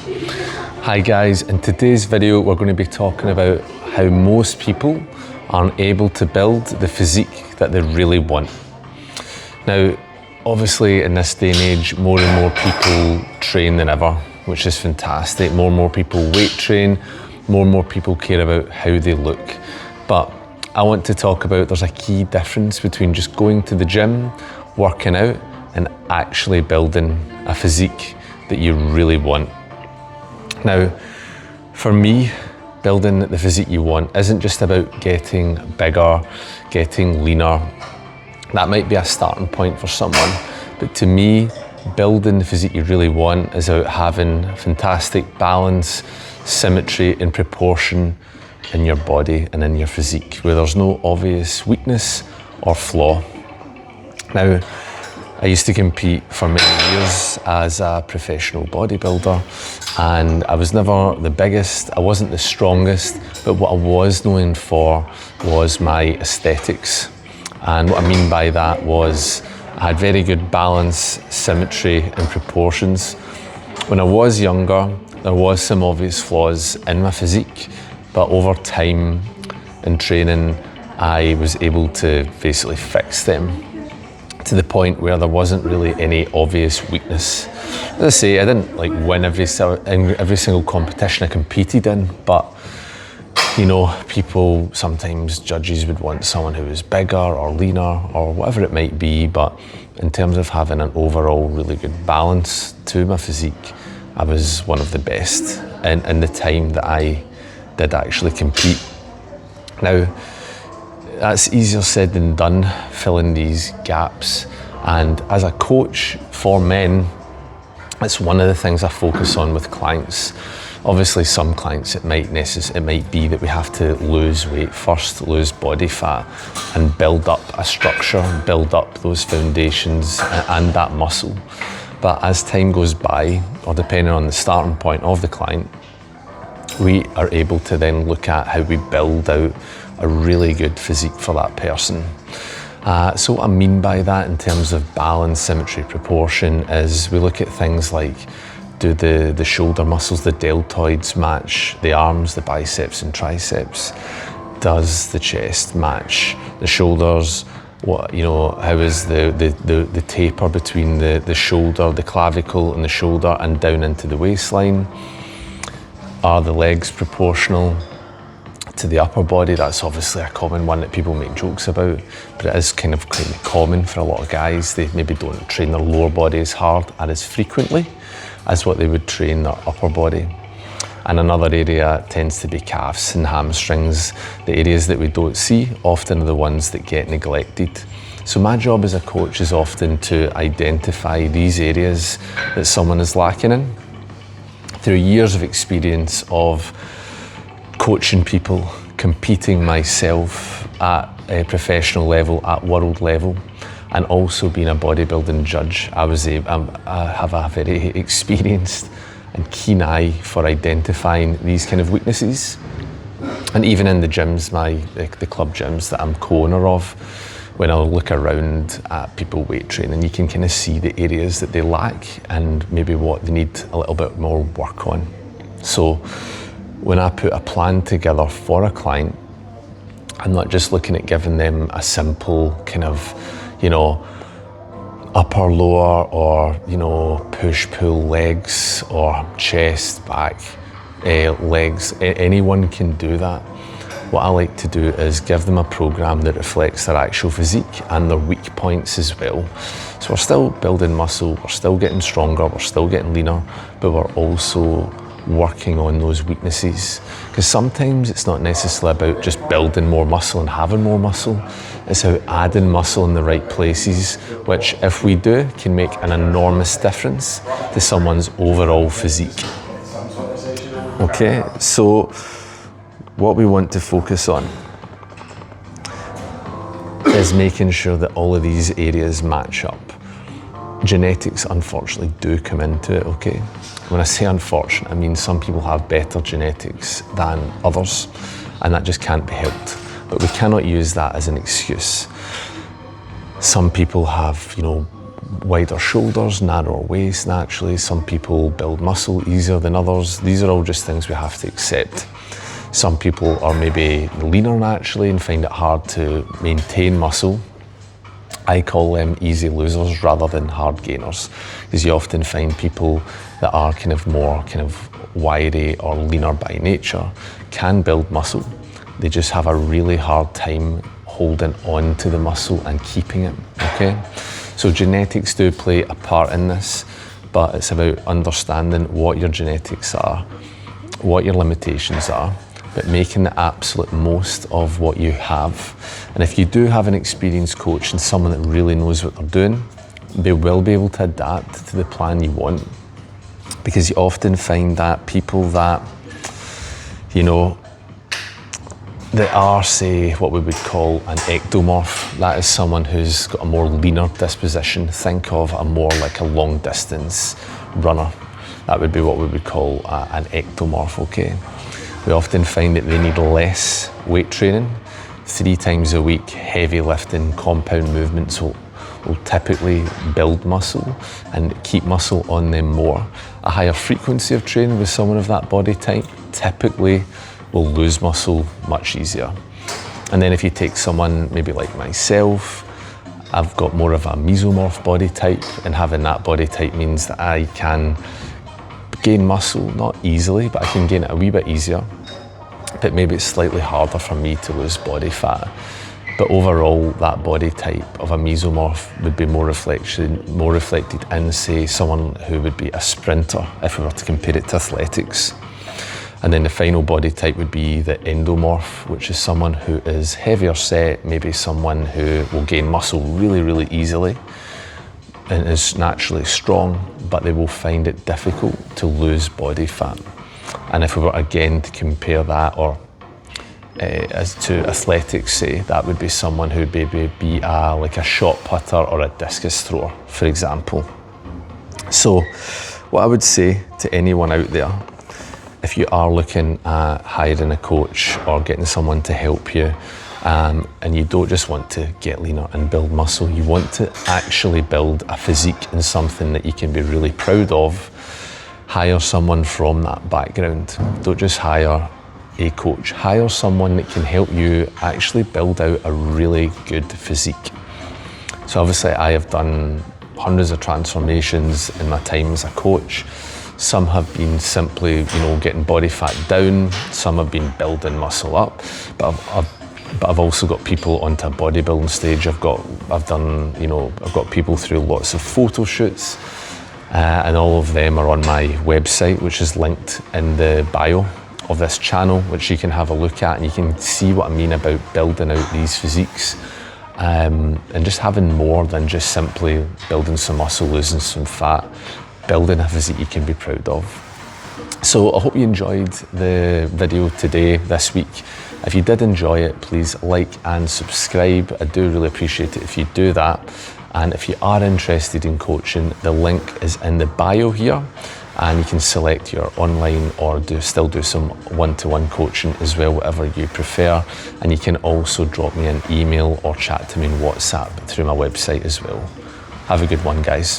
Hi guys, in today's video we're going to be talking about how most people aren't able to build the physique that they really want. Now, obviously in this day and age, more and more people train than ever, which is fantastic. More and more people weight train, more and more people care about how they look. But I want to talk about there's a key difference between just going to the gym, working out, and actually building a physique that you really want. Now, for me, building the physique you want isn't just about getting bigger, getting leaner. That might be a starting point for someone, but to me, building the physique you really want is about having fantastic balance, symmetry and proportion in your body and in your physique, where there's no obvious weakness or flaw. Now, I used to compete for many years as a professional bodybuilder, and I was never the biggest, I wasn't the strongest, but what I was known for was my aesthetics. And what I mean by that was I had very good balance, symmetry and proportions. When I was younger, there was some obvious flaws in my physique, but over time in training, I was able to basically fix them to the point where there wasn't really any obvious weakness. As I say, I didn't win every single competition I competed in, but you know, people, sometimes judges would want someone who was bigger or leaner or whatever it might be, but in terms of having an overall really good balance to my physique, I was one of the best in the time that I did actually compete. Now, that's easier said than done, filling these gaps. And as a coach for men, it's one of the things I focus on with clients. Obviously, some clients, it might be that we have to lose weight first, lose body fat, and build up a structure, build up those foundations and that muscle. But as time goes by, or depending on the starting point of the client, we are able to then look at how we build out a really good physique for that person. So what I mean by that in terms of balance, symmetry, proportion is we look at things like, do the shoulder muscles, the deltoids match the arms, the biceps and triceps? Does the chest match the shoulders? What, you know, how is the taper between the shoulder, the clavicle and the shoulder and down into the waistline? Are the legs proportional to the upper body? That's obviously a common one that people make jokes about, but it is kind of quite common for a lot of guys. They maybe don't train their lower body as hard and as frequently as what they would train their upper body. And another area tends to be calves and hamstrings. The areas that we don't see often are the ones that get neglected. So my job as a coach is often to identify these areas that someone is lacking in. Through years of experience of coaching people, competing myself at a professional level, at world level, and also being a bodybuilding judge, I have a very experienced and keen eye for identifying these kind of weaknesses. And even in the gyms, the club gyms that I'm co-owner of, when I look around at people weight training, you can kind of see the areas that they lack and maybe what they need a little bit more work on. So when I put a plan together for a client, I'm not just looking at giving them a simple kind of, you know, upper, lower, or, you know, push, pull legs or chest, back, legs. Anyone can do that. What I like to do is give them a program that reflects their actual physique and their weak points as well. So we're still building muscle, we're still getting stronger, we're still getting leaner, but we're also working on those weaknesses. Because sometimes it's not necessarily about just building more muscle and having more muscle. It's about adding muscle in the right places, which if we do, can make an enormous difference to someone's overall physique. Okay, so what we want to focus on is making sure that all of these areas match up. Genetics unfortunately do come into it, okay? When I say unfortunate, I mean some people have better genetics than others, and that just can't be helped. But we cannot use that as an excuse. Some people have, you know, wider shoulders, narrower waist naturally. Some people build muscle easier than others. These are all just things we have to accept. Some people are maybe leaner naturally and find it hard to maintain muscle. I call them easy losers rather than hard gainers, because you often find people that are kind of more kind of wiry or leaner by nature can build muscle. They just have a really hard time holding on to the muscle and keeping it, okay? So genetics do play a part in this, but it's about understanding what your genetics are, what your limitations are, but making the absolute most of what you have. And if you do have an experienced coach and someone that really knows what they're doing, they will be able to adapt to the plan you want. Because you often find that people that, you know, that are, say, what we would call an ectomorph, that is someone who's got a more leaner disposition. Think of a more like a long distance runner. That would be what we would call an ectomorph, okay? We often find that they need less weight training. 3 times a week, heavy lifting, compound movements will typically build muscle and keep muscle on them more. A higher frequency of training with someone of that body type typically will lose muscle much easier. And then if you take someone maybe like myself, I've got more of a mesomorph body type, and having that body type means that I can gain muscle, not easily, but I can gain it a wee bit easier. But maybe it's slightly harder for me to lose body fat. But overall, that body type of a mesomorph would be more reflected in, say, someone who would be a sprinter, if we were to compare it to athletics. And then the final body type would be the endomorph, which is someone who is heavier set, maybe someone who will gain muscle really, really easily and is naturally strong, but they will find it difficult to lose body fat. And if we were again to compare that, or as to athletics, say, that would be someone who would maybe be like a shot putter or a discus thrower, for example. So what I would say to anyone out there, if you are looking at hiring a coach or getting someone to help you, and you don't just want to get leaner and build muscle, you want to actually build a physique and something that you can be really proud of, hire someone from that background. Don't just hire a coach, hire someone that can help you actually build out a really good physique. So obviously I have done hundreds of transformations in my time as a coach. Some have been simply, getting body fat down. Some have been building muscle up. But I've also got people onto a bodybuilding stage. I've got people through lots of photo shoots, and all of them are on my website, which is linked in the bio of this channel, which you can have a look at, and you can see what I mean about building out these physiques, and just having more than just simply building some muscle, losing some fat. Building a physique you can be proud of. So I hope you enjoyed the video today, this week. If you did enjoy it, please like and subscribe. I do really appreciate it if you do that. And if you are interested in coaching, the link is in the bio here, and you can select your online or still do some one-to-one coaching as well, whatever you prefer. And you can also drop me an email or chat to me on WhatsApp through my website as well. Have a good one, guys.